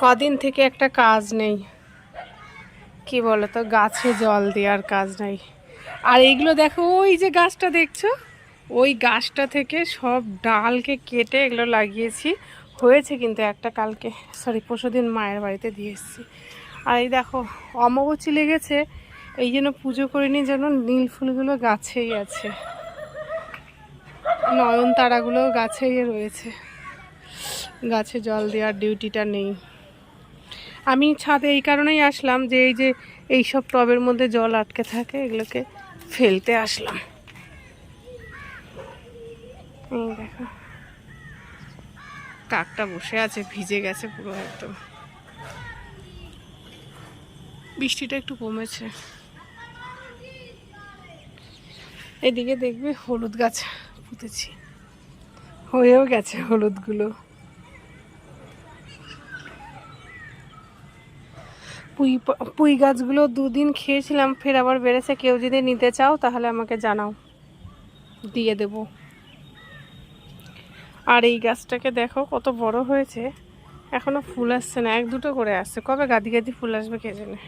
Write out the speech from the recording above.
কদিন থেকে একটা কাজ নেই, কি বলো তো, গাছে জল দেওয়ার কাজ নাই। আর এইগুলো দেখো, ওই যে গাছটা দেখছো, ওই গাছটা থেকে সব ডালকে কেটে এগুলো লাগিয়েছি। হয়েছে কিন্তু একটা, কালকে পরশুদিন মায়ের বাড়িতে দিয়ে এসেছি। আর এই দেখো, অমাবস্যা লেগেছে, এই জন্য পুজো করিনি, যেন নীল ফুলগুলো গাছেই আছে, নয়নতারাগুলো গাছেই রয়েছে। গাছে জল দেওয়ার ডিউটিটা নেই। আমি ছাদে এই কারণেই আসলাম যে এই যে এইসব টবের মধ্যে জল আটকে থাকে, এগুলোকে ফেলতে আসলাম। এই দেখো, কাকটা বসে আছে, ভিজে গেছে পুরো একদম। বৃষ্টিটা একটু কমেছে। এদিকে দেখবে হলুদ গাছ পুঁতেছি, হয়েও গেছে হলুদগুলো। পুঁই গাছগুলো দুদিন খেয়েছিলাম, ফের আবার বেড়েছে। কেউ যদি নিতে চাও তাহলে আমাকে জানাও, দিয়ে দেব। আর এই গাছটাকে দেখো কত বড় হয়েছে, এখনো ফুল আসছে না, এক দুটো করে আসছে। কবে গাদি গাদি ফুল আসবে কে জানে।